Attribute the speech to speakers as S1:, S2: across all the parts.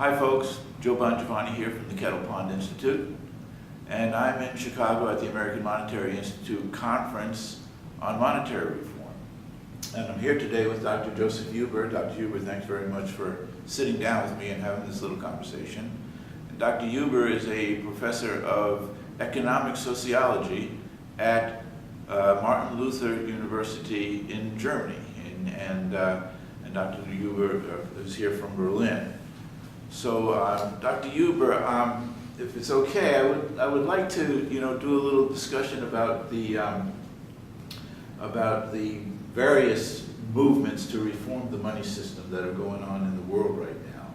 S1: Hi folks, Joe Bongiovanni here from the Kettle Pond Institute, and I'm in Chicago at the American Monetary Institute Conference on Monetary Reform. And I'm here today with Dr. Joseph Huber. Dr. Huber, thanks very much for sitting down with me and having this little conversation. And Dr. Huber is a professor of economic sociology at Martin Luther University in Germany, and Dr. Huber is here from Berlin. So, Dr. Huber, if it's okay, I would like to do a little discussion about the various movements to reform the money system that are going on in the world right now.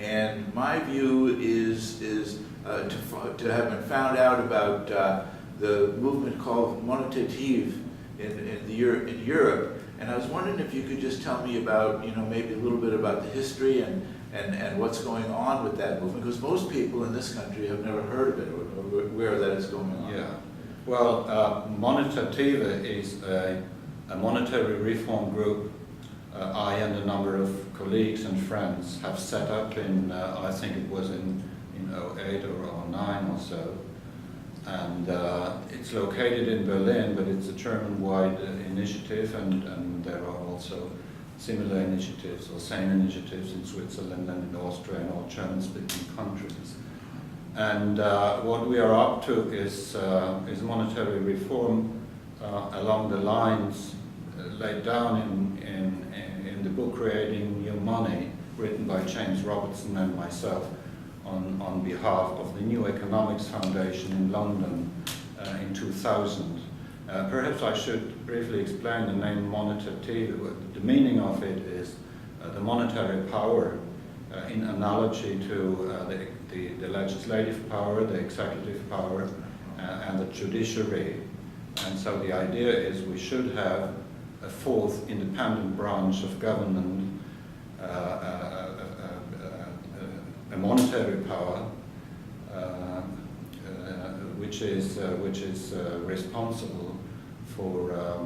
S1: And my view is to have been found out about the movement called Monetative in Europe. And I was wondering if you could just tell me about, maybe a little bit about the history and what's going on with that movement, because most people in this country have never heard of it or aware that it's going on.
S2: Yeah. Well, Monetative is a monetary reform group I and a number of colleagues and friends have set up in, I think it was in 08 or 09 or so. And it's located in Berlin, but it's a German-wide initiative, and there are also similar initiatives or same initiatives in Switzerland and in Austria and all German-speaking countries. And what we are up to is monetary reform along the lines laid down in the book Creating New Money, written by James Robertson and myself on behalf of the New Economics Foundation in London in 2000. Perhaps I should briefly explain the name Monetative. The meaning of it is the monetary power in analogy to the legislative power, the executive power, and the judiciary. And so the idea is we should have a fourth independent branch of government, a monetary power, which is responsible for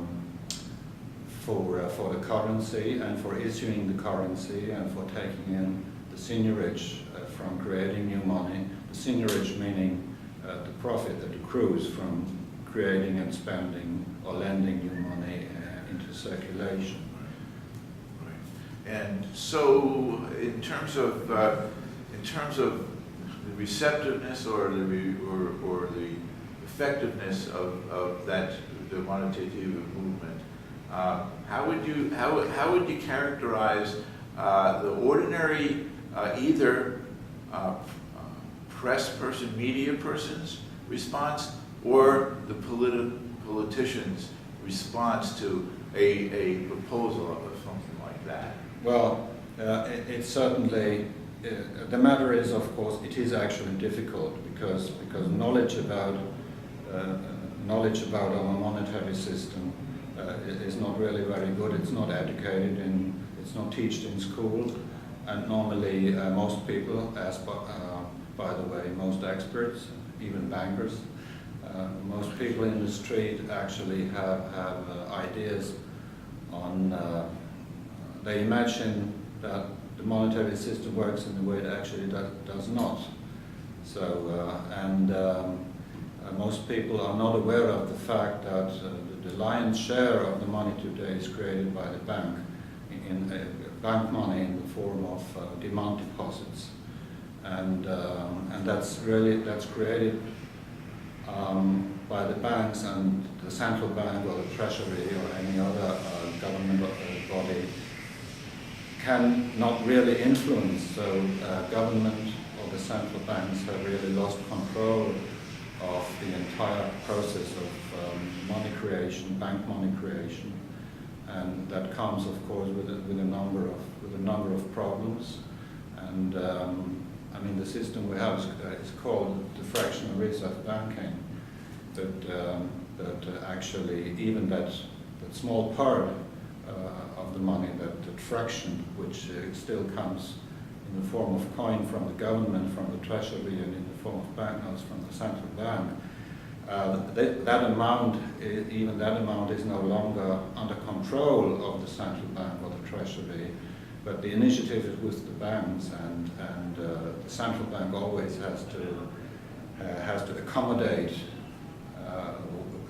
S2: the currency and for issuing the currency and for taking in the seigniorage from creating new money. The seigniorage meaning the profit that accrues from creating and spending or lending new money into circulation.
S1: Right. And so, in terms of the receptiveness or the effectiveness of the Monetative movement, how would you characterize the ordinary either press person, media person's response, or the politicians' response to a proposal of something like that?
S2: Well, it's certainly. The matter is, of course, it is actually difficult because knowledge about our monetary system is not really very good. It's not educated in, it's not taught in school, and normally most people, as by the way, most experts, even bankers, most people in the street actually have ideas on. They imagine that the monetary system works in a way it actually does not. So, most people are not aware of the fact that the lion's share of the money today is created by the bank, in bank money in the form of demand deposits, and that's created by the banks, and the central bank or the treasury or any other government body can not really influence. So government or the central banks have really lost control of the entire process of money creation, bank money creation, and that comes, of course, with a number of problems. And I mean, the system we have is called the fractional reserve banking, but actually, even that small part of the money, that fraction, which still comes in the form of coin from the government, from the treasury, and in the form of banknotes from the central bank, that amount is no longer under control of the central bank or the treasury. But the initiative is with the banks, and the central bank always has to accommodate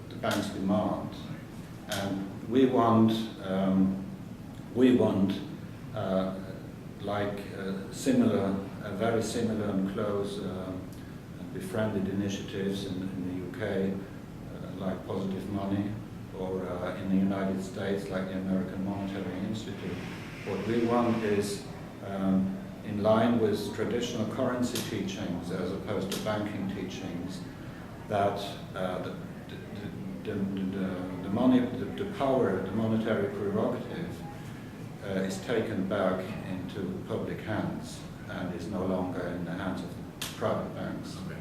S2: the bank's demand. And we want very similar and close and befriended initiatives in the UK, like Positive Money, or in the United States, like the American Monetary Institute. What we want is in line with traditional currency teachings as opposed to banking teachings, that the power, the monetary prerogative is taken back into public hands and is no longer in the hands of private banks.
S1: Okay.